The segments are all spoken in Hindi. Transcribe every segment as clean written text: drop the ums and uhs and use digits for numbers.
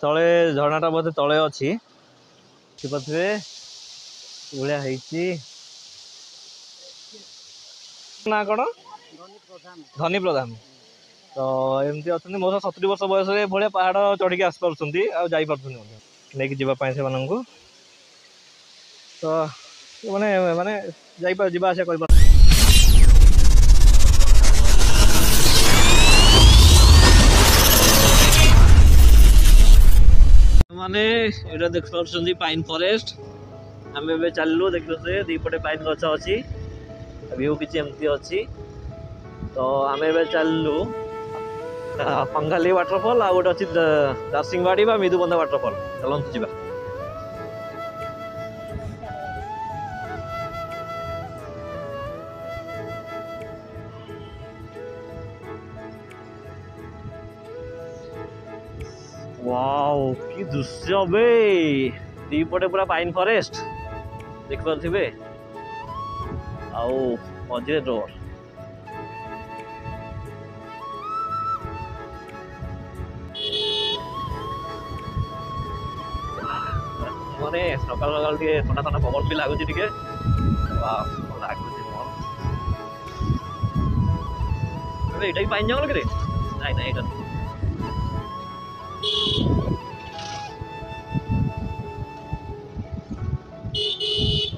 तले झरणाटा बोधे तले अच्छी देखिपे ना कौन धनी प्रधान तो एमती अच्छा मोर 70 वर्ष बयस भाया पहाड़ चढ़ी आसपार नहीं जावाई से तो मैंने माने जावा आसा कर माने एटा देख पार्छन्ती पाइन फॉरेस्ट आम चलू देख दीपटे पाइन गछ अच्छी व्यू किसी एमती अच्छी तो आम चलू पंगाली वाटरफॉल आ गोटे अच्छी दारसिंगबाड़ी मिदुबंधा वाटरफॉल चलते जी वाओ की दृश्य बे दीपटे पूरा पाइन फॉरेस्ट देख पारे आओ मझे रोड माने सकाल सकाल ठंडा ठंडा पवन भी लगुच ये पाइन जंगल कि नहीं ना यहाँ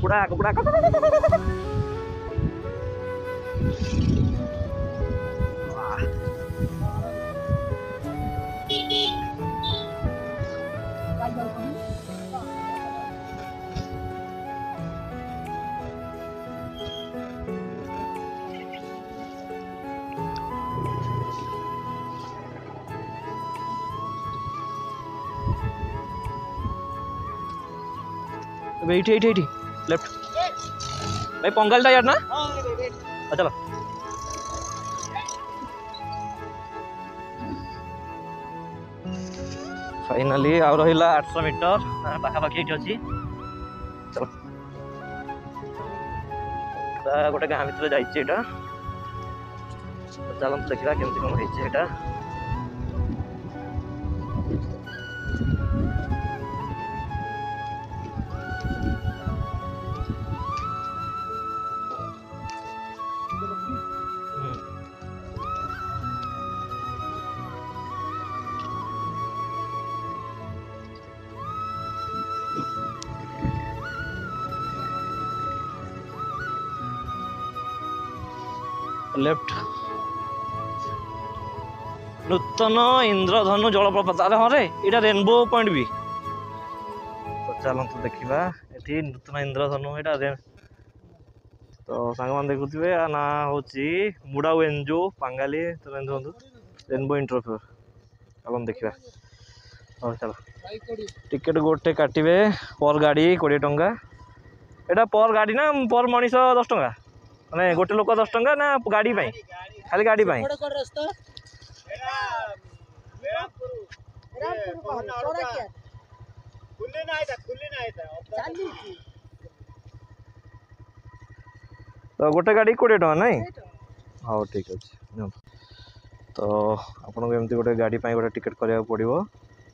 कुड़ा कुड़ा लेफ्ट भाई पंगाल यार ना चलो फाइनाली आ रहा 800 मीटर पाखापाखि ये अच्छी चलो गोटे गाँ भर जा चलते देखा केमती कौन है लेफ्ट नूतन इंद्रधनु जलप्रपात अरे हाँ रे यहाँ रेनबो पॉइंट भी तो चलते देखा ये नूतन इंद्रधनु यहाँ तो सांग मान देखुए ना हूँ मुड़ा एनजो पंगाली तो रेनबो इंटरव्यू चलो देखा हाँ चलो टिकेट गोटे काटे पर गाड़ी 20 टंका यहाँ पर गाड़ी ना पर मनीष 10 टंका माने गोटे लोक 10 टंका ना गाड़ी पाई खाली गाड़ी पाई तो गोटे गाड़ी 20 टंका नहीं हाँ ठीक अच्छे तो आपको एमती गोटे गाड़ी पाई गोटे टिकेट करा पड़ो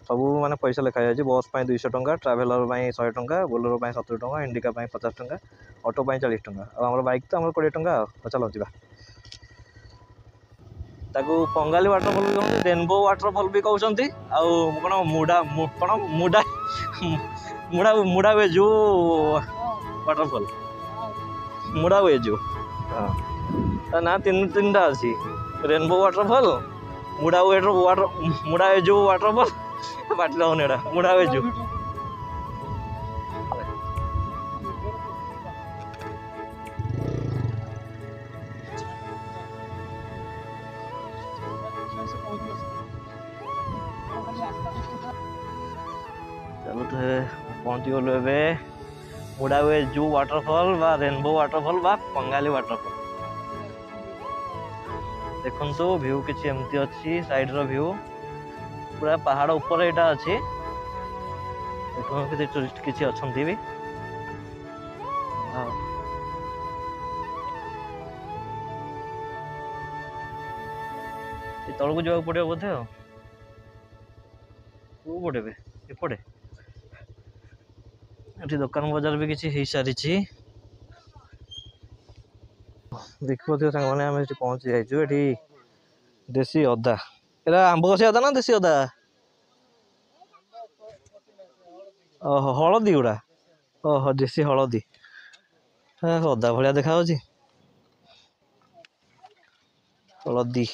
सब माने पैसा लिखा जाए बस 200 टंका ट्रावेलर 100 टंका बोलेरो 70 टंका इंडिका 50 टंका ऑटो 40 टंका और बाइक तो 20 टंका चलो जी पंगाली वाटरफॉल भी कहते रेनबो वाटरफॉल भी कहते कौन मुड़ा कौन मुड़ा मुड़ा मुड़ा वेजू वाटरफॉल मुड़ा वेजू हाँ ना तीन टा अच्छी रेनबो वाटरफॉल मुड़ा वेजू वाटरफॉल बाटला होने मुड़ा वेजू चलो पहुँची गलु ए मुड़ा वेजू वाटरफॉल बा रेनबो वाटरफॉल बा पंगाली वाटरफॉल देखो व्यू किसी एमती अच्छी साइड रो व्यू पूरा पहाड़ ऊपर यहाँ अच्छी देखो टूरिस्ट किसी अच्छा भी ତଳକୁ ଯିବାକୁ ପଡ଼ିବ ବୋଧେ ଆଉ। କୋଉ ପଟେ ବେ? ଏପଟେ। ଏଠି ଦୋକାନ ବଜାର ବି କିଛି ହେଇସାରିଛି। ଦେଖିପାରୁଥିବେ ସାଙ୍ଗମାନେ ଆମେ ଏଠି ପହଞ୍ଚି ଯାଇଛୁ। ଏଠି ଦେଶୀ ଅଦା, ଏଟା ଆମ୍ବ କଷି ଅଦା ନା ଦେଶୀ ଅଦା? ଓହୋ ହଳଦୀ ଗୁଡ଼ା, ଓହୋ ଦେଶୀ ହଳଦୀ। ଅଦା ଭଳିଆ ଦେଖାଯାଉଛି ହଳଦୀ।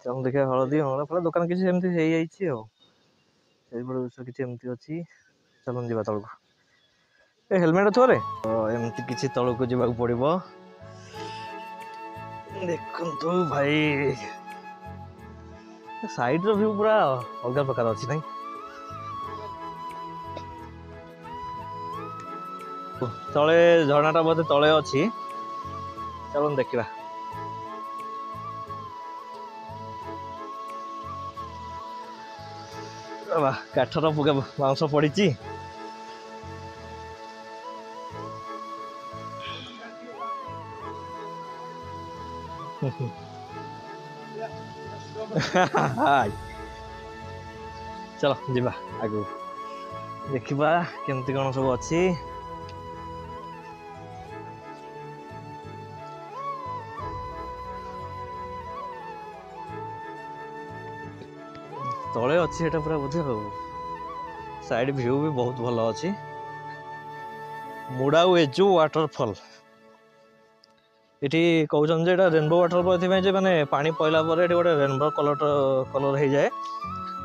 ଚାଲନ୍ତୁ ଦେଖିବା ହଳଦୀ ଫଳ ଦୋକାନ କିଛି ଏମିତି ହେଇଯାଇଛି ଆଉ। ସେଇଭଳି ଜିନିଷ କିଛି ଏମିତି ଅଛି। ଚାଲନ୍ତୁ ଯିବା ତଳକୁ। ଏ ହେଲମେଟ ଥରେ ଏମିତି କିଛି ତଳକୁ ଯିବାକୁ ପଡ଼ିବ। ଦେଖନ୍ତୁ ଭାଇ ସାଇଡର ଭ୍ୟୁ ପୁରା ଅଲଗା ପ୍ରକାର ଅଛି ନାଇଁ? ତଳେ ଝରଣାଟା ବୋଧେ ତଳେ ଅଛି। ଚାଲନ୍ତୁ ଦେଖିବା। କାଠର ବାଉଁଶ ପଡ଼ିଛି। ଚାଲ ଯିବା ଆଗକୁ ଦେଖିବା କେମିତି କ'ଣ ସବୁ ଅଛି। ତଳେ ଅଛି ଏଟା ପୁରା ବୋଧେ ଆଉ। ସାଇଡ ଭିୟୁ ବି ବହୁତ ଭଲ ଅଛି। ମୁଡାୱେଜୁ ୱାଟରଫଲ୍। ଏଠି କହୁଛନ୍ତି ଯେ ଏଟା ରେନବୋ ୱାଟରଫଲ୍ ଏଥିପାଇଁ ଯେ ମାନେ ପାଣି ପଇଲା ପରେ ଏଠି ଗୋଟେ ରେନବୋ କଲର ହେଇଯାଏ।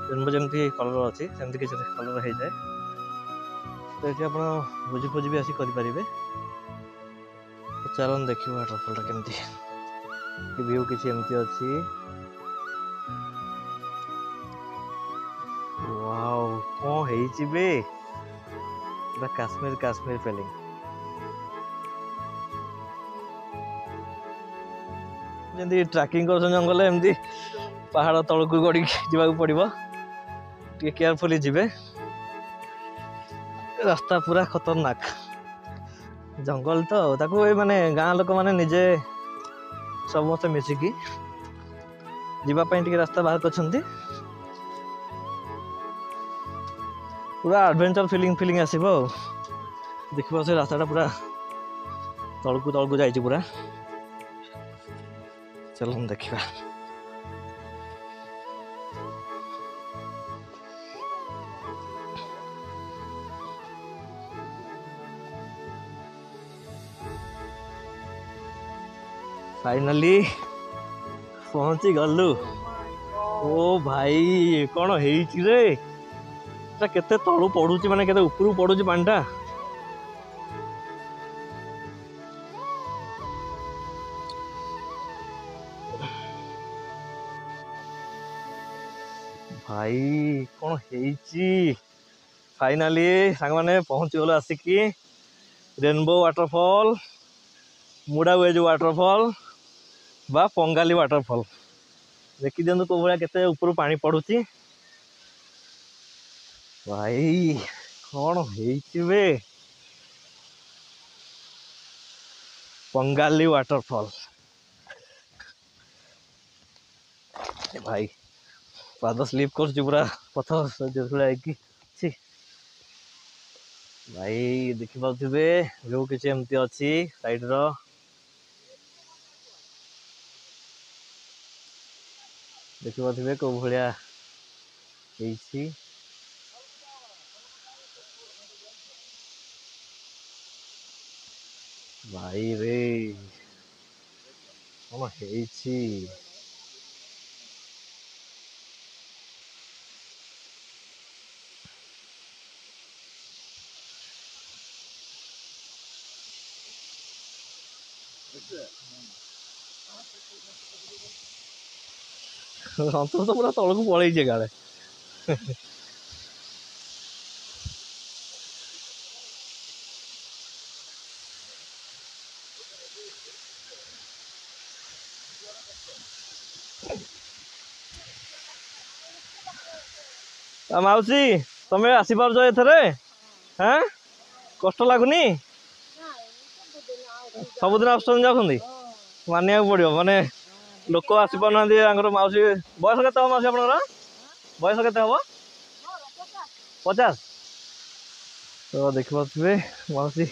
ରେନବୋ ଯେମିତି କଲର ଅଛି ସେମିତି କିଛି କଲର ହେଇଯାଏ। ତ ଏଠି ଆପଣ ଭୋଜି ଫୋଜି ବି ଆସି କରିପାରିବେ। ଚାଲନ୍ତୁ ଦେଖିବା ୱାଟରଫଲ୍ଟା କେମିତି। ଭିୟୁ କିଛି ଏମିତି ଅଛି। ୱାଓ କ'ଣ ହେଇଛି ବେ? ପୁରା କାଶ୍ମୀର ଫିଲିଂ। ଯେମିତି ଟ୍ରାକିଂ କରୁଛନ୍ତି ଜଙ୍ଗଲରେ ଏମିତି ପାହାଡ଼ ତଳକୁ ଗଡ଼ିକି ଯିବାକୁ ପଡ଼ିବ। ଟିକେ କେୟାରଫୁଲି ଯିବେ। ରାସ୍ତା ପୁରା ଖତରନାକ। ଜଙ୍ଗଲ ତ ତାକୁ ଏଇ ମାନେ ଗାଁ ଲୋକମାନେ ନିଜେ ସମସ୍ତେ ମିଶିକି ଯିବା ପାଇଁ ଟିକେ ରାସ୍ତା ବାହାର କରିଛନ୍ତି। ପୁରା ଆଡଭେଞ୍ଚର ଫିଲିଂ ଆସିବ ଆଉ। ଦେଖିବ ସେ ରାସ୍ତାଟା ପୁରା ତଳକୁ ଯାଇଛି ପୁରା। ଚାଲନ୍ତୁ ଦେଖିବା। ଫାଇନାଲି ପହଞ୍ଚି ଗଲୁ। ଓ ଭାଇ କ'ଣ ହେଇଛି ରେ? ଏଟା କେତେ ତଳୁ ପଡୁଛି, ମାନେ କେତେ ଉପରକୁ ପଡୁଛି ପାଣିଟା। ଭାଇ କ'ଣ ହେଇଛି? ଫାଇନାଲି ସାଙ୍ଗମାନେ ପହଞ୍ଚିଗଲୁ ଆସିକି ରେନବୋ ୱାଟରଫଲ୍, ମୁଡାୱେଜୁ ୱାଟରଫଲ୍ ବା ପଙ୍ଗାଲି ୱାଟରଫଲ୍। ଦେଖିଦିଅନ୍ତୁ କୋଉ ଭଳିଆ କେତେ ଉପରୁ ପାଣି ପଡୁଛି। ଭାଇ କ'ଣ ହେଇଛି ବେ? ପଙ୍ଗାଲି ୱାଟରଫଲ୍। ଭାଇ ପାଦ ସ୍ଲିପ୍ କରୁଛି ପୁରା ପଥର ହେଇକି ଅଛି। ଭାଇ ଦେଖିପାରୁଥିବେ ଭିୟୁ କିଛି ଏମିତି ଅଛି ସାଇଡର। ଦେଖିପାରୁଥିବେ କୋଉ ଭଳିଆ ହେଇଛି। ଭାଇ ରେ କ'ଣ ହେଇଛି? ସନ୍ତୋଷ ତ ପୁରା ତଳକୁ ପଳେଇଛି କାଳେ। ମାଉସୀ ତମେ ଆସିପାରୁଛ ଏଥରେ? ହାଁ କଷ୍ଟ ଲାଗୁନି? ସବୁଦିନ ଆସୁଛନ୍ତି ଯାଉଛନ୍ତି? मानिया पड़ो माने लोक आसी पार मौसी बयस के मौसी आप बयस के हम 50 तो देख पारे मौसी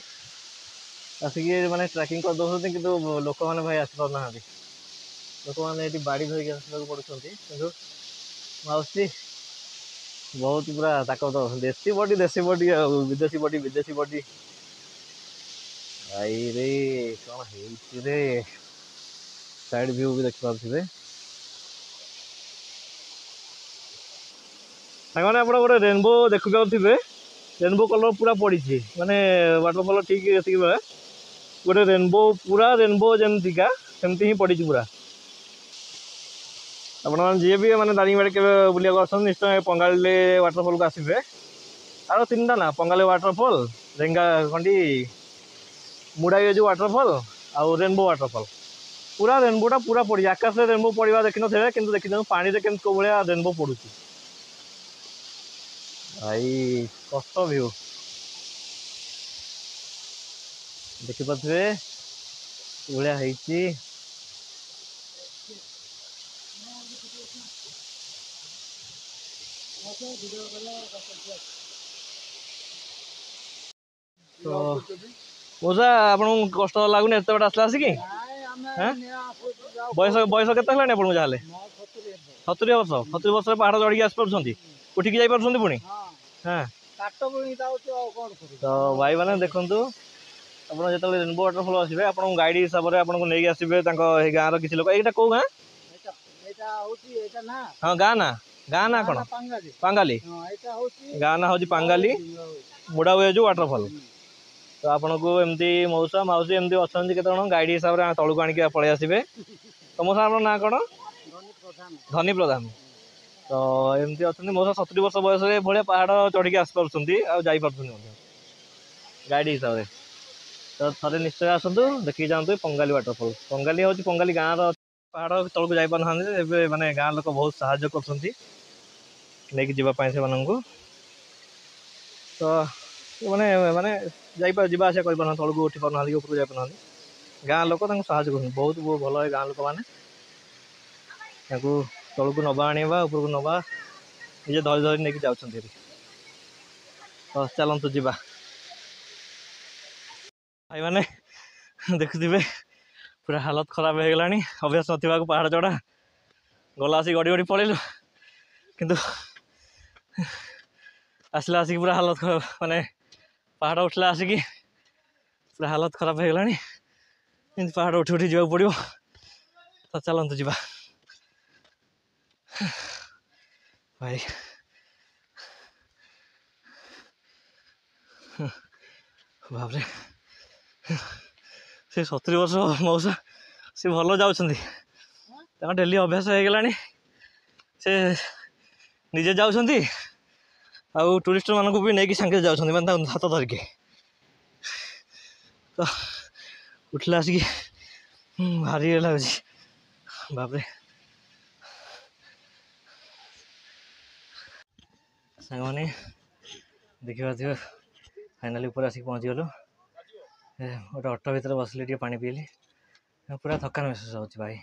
आसिक माने ट्रैकिंग कर दौरान कि लोक मैंने भाई आसी पार ना लोक मैंने बाड़ी धरिक आसवा पड़ुं मौसी बहुत पूरा ताकत देसी बॉडी विदेशी बॉडी भाई रे कौन है साइड व्यू भी देख पारे मैंने आप गोटे रेनबो देखु पारे रेनबो कलर पूरा पड़ी माने वाटरफॉल ठीक गोटे रेनबो पूरा रेनबो जमतीका सेमती ही पड़ी पूरा आप जी भी मैंने दारिंगबाड़ी के बुलाक निश्चय पंगाली वाटरफॉल को आसबे आर 3टा ना पंगाली वाटरफॉल रेंगा खंडी मुड़ाई जो वाटरफॉल आउ रेनबो वाटरफॉल पूरा रेनबोटा पूरा पड़ी आकाश में रेनबो पड़ा देखी थे कि देखी पानी में केम कौ भाया रेनबो पड़ू भाई कष्ट व्यू देखिपे भाया है तो मौसा आप कष्ट लगुनि एत बट आसला आसिक बयस बयस के आपको जहाँ 70 वर्ष पहाड़ चढ़ी आस पार्टी उठिक जापर पुणी हाँ तो भाई मैंने देखु आप जो रेनबो वाटरफॉल आसबे आप गाइड हिसाब से आपको नहीं आसबे गाँव किसी लोग यहाँ कौ गाँ हाँ गाँ ना कौन पांगाली गाँ ना हूँ पांगाली मुड़ा हुए जो वाटरफॉल तो आपन को एमती मौसा मौसी एमती अच्छा के गाइड हिसाब से तलू आणिक पलि आसबे तो मौसा आप ना कौन धनी प्रधान तो एमती अच्छा मौसा 70 वर्ष बयस भाया पहाड़ चढ़ी आस पार्टी गाइड हिसाब से तो थे निश्चय आसतु देखिए जातु पंगाली वाटरफॉल पंगाली हूँ पंगाली गाँव पहाड़ तौक जापार ना माने गाँ लोक बहुत साहाय्य कर जीवाई से मानू तो माने माने जावा आसा कर तौक उठी पार ना ऊपर जापार ना गाँ लोक साहय कर बहुत भल है गाँ लोक मैंने तौक नवा आना ऊपर नवा निजे धरी धरी नहीं जाऊँगी तो चलतु जा भाई मैंने देखुवे पूरा हालत खराब हो गलानी अभ्यास ना पहाड़ चढ़ा गला आसिक गड़ी गड़ी पलैलु किंतु आसला आसिक पूरा हालत खराब माने पहाड़ उठला आसिक पूरा हालत खराब हो गलानी पहाड़ उठी उठी जावाक पड़ो तो चलतु जा भाई बाबरे से 70 वर्ष मौसा से भल जाऊँ डेली अभ्यास हो गलानी से निजे जाऊँगी आउ टूरिस्ट मानक भी नहीं सांगे जाऊँगी मैंने हाथ धरिके तो उठला आसिक भारी लगे बापरे सांग मैंने देखा फाइनाली ऊपर आसिक पहुँची गलु गोटे ऑटो भितर बसली टे पानी पीली पूरा थकान महसूस हो भाई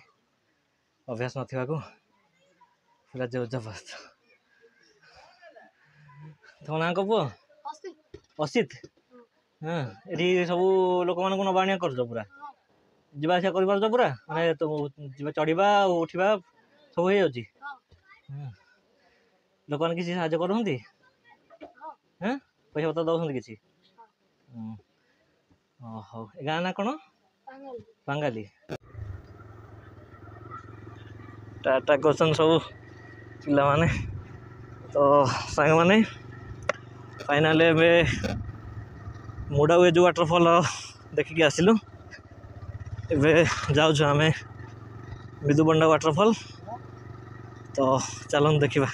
अभ्यास ना पूरा जोर जबरदस्त तुम ना पुओ असित हाँ ये सब लोक मान नवा आनिया कर पूरा जावा आसा कर पूरा माने तो चढ़ा उठा सब हो जाऊँगी लोक मैंने किसी साहय करते हाँ पैसा पतर दौरान किसी हाँ गाँ ना कौन पांगाली टाटा क्वेश्चन सब पिला माने तो सांग मैंने फाइनाल मुड़ा हुए जो वाटरफॉल देखिकी आसिलु एबे जाऊँ आम विदुबंडा वाटरफॉल तो चलन देखा।